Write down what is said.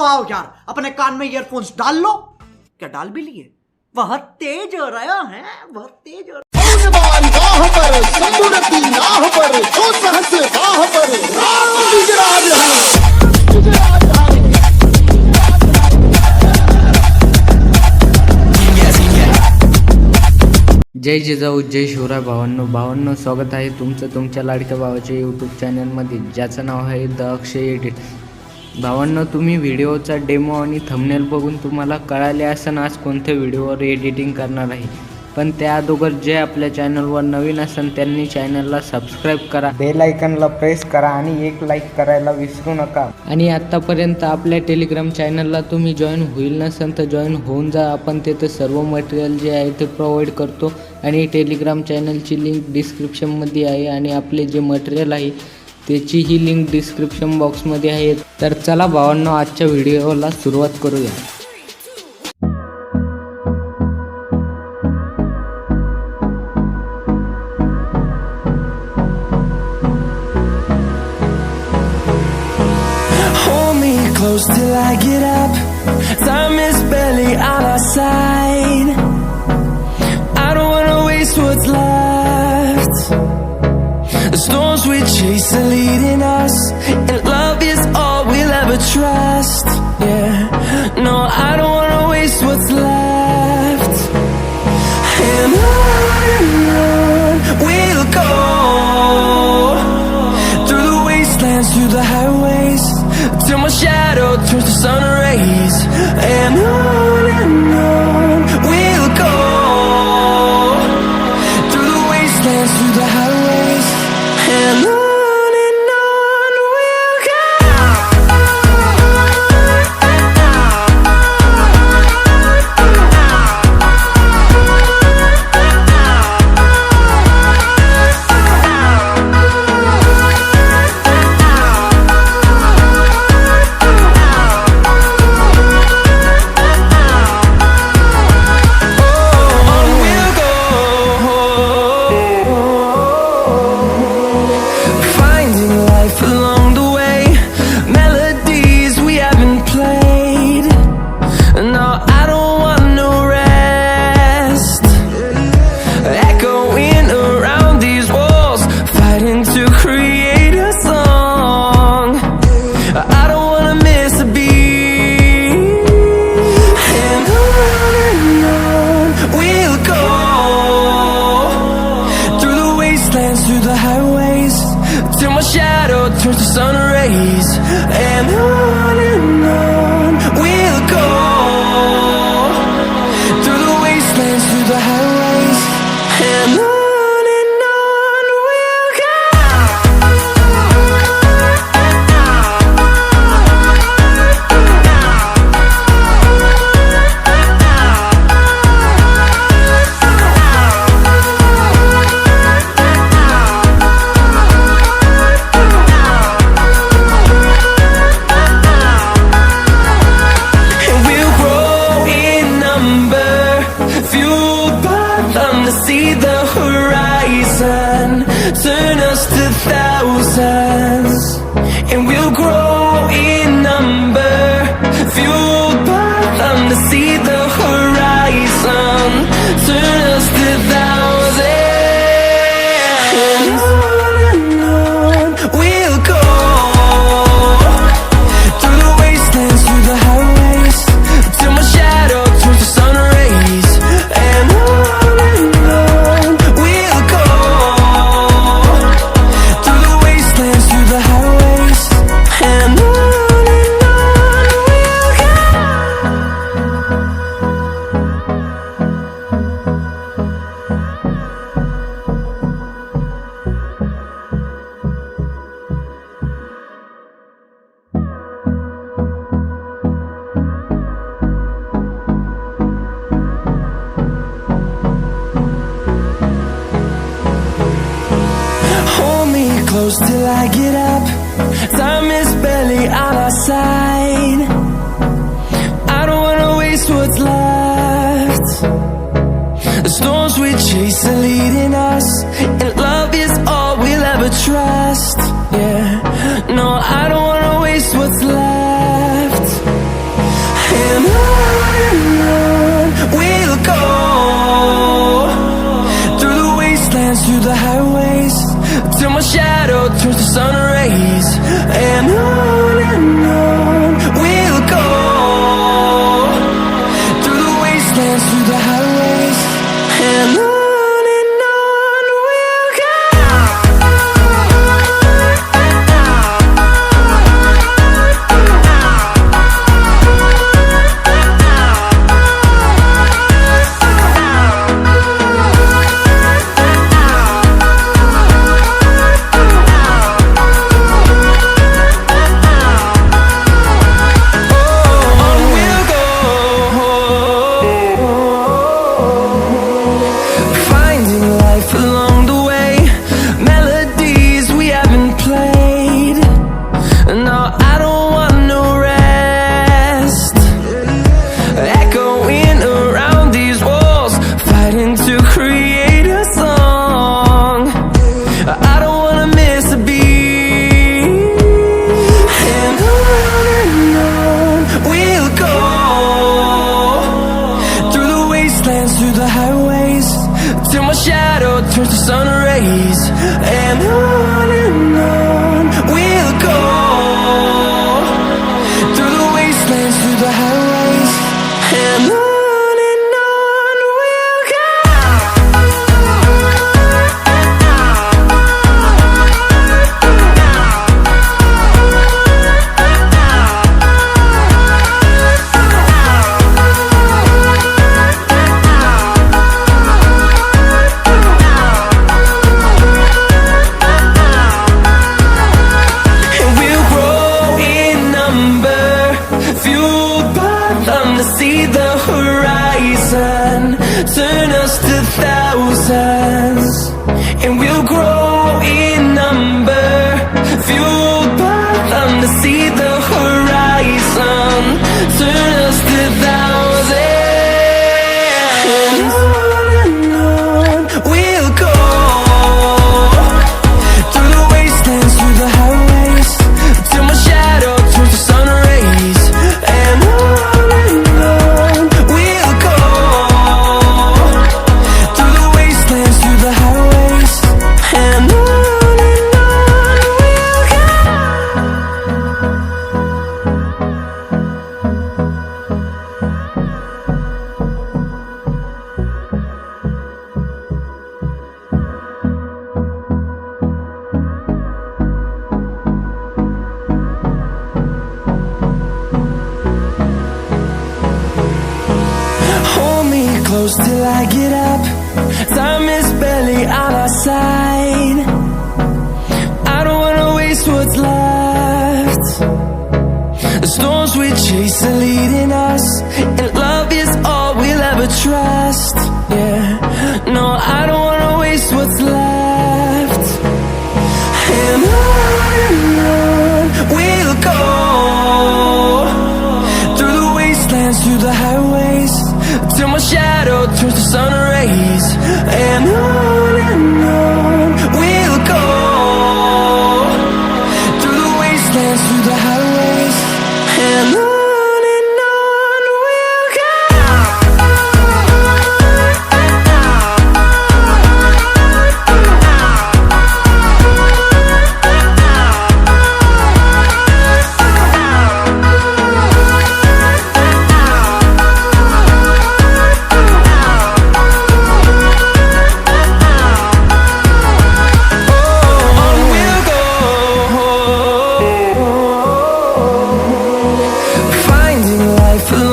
आओ यार, अपने कान में ईयरफोन्स डाल लो। क्या डाल भी लिए? बहुत तेज हो रहा है, बहुत तेज हो रहा जय जिजाऊ, जय शिवराय भावांनो, स्वागत आहे तुमचं तुमच्या लाडक्या भावाच्या यूट्यूब चॅनलमध्ये, ज्याचं नाव आहे द अक्षय एडिट. भावांनो, तुम्ही व्हिडिओचा डेमो आणि थंबनेल बघून तुम्हाला कळाले असेल आज कोणत्या व्हिडिओवर एडिटिंग करणार आहे. पण त्या अगोदर जे आपल्या चॅनलवर नवीन असेल त्यांनी चॅनलला सबस्क्राईब करा, बेल आयकॉनला प्रेस करा आणि एक लाईक करायला विसरू नका. आणि आत्तापर्यंत आपल्या टेलिग्राम चॅनलला तुम्ही जॉईन होईल नसेल तर जॉईन होऊन जा. आपण तिथे सर्व मटेरियल जे आहे ते प्रोव्हाइड करतो आणि टेलिग्राम चॅनलची लिंक डिस्क्रिप्शनमध्ये आहे आणि आपले जे मटेरियल आहे त्याची ही लिंक डिस्क्रिप्शन बॉक्समध्ये आहे. तर चला भावांनो, आजच्या व्हिडिओला सुरुवात करूया. Close till I get up. Time is barely on our side. I don't wanna waste what's left. The storms we chase are leading us, and love is all we'll ever trust. Yeah, no, I don't wanna waste what's left. And on we'll go, through the wastelands, through the highways, till my shadow turns to sun rays. And on we'll go, through the wastelands, through the highways. And on we'll go. Through the highways, till my shadow turns to sun rays. And on we'll go, through the wastelands, through the highways. And on we'll go. See the horizon, turn us to thousands, and we'll grow in number, fueled by them to see the horizon, turn us to thousands. And on we'll go, through the wastelands, through the highways, till my shadow turns to sun rays. And on close till I get up. Time is barely on our side. I don't wanna waste what's left. The storms we chase are leading us, and love is all we'll ever trust. Yeah, no, I don't wanna waste what's left. sun rays, and on we'll go, through the wastelands, through the highways, and on we'll go. Turns to sun rays, and on we'll go, through the wastelands, through the highways, and on we'll go. See the horizon, turn us to thousands, and we'll grow in number, fueled by them to see the horizon, turn us to thousands, and on we'll go, through the wastelands, through the highways, till my shadow turns to sun rays, and on close till I get up. Time is barely on our side. I don't wanna waste what's left. The storms we chase are leading us, and love is all we'll ever trust. Yeah, no, I don't wanna waste what's left. And on we'll go, through the wastelands, through the highways, till my shadow turns to sun rays, and on we'll go, through the wastelands, through the highways, and on. Along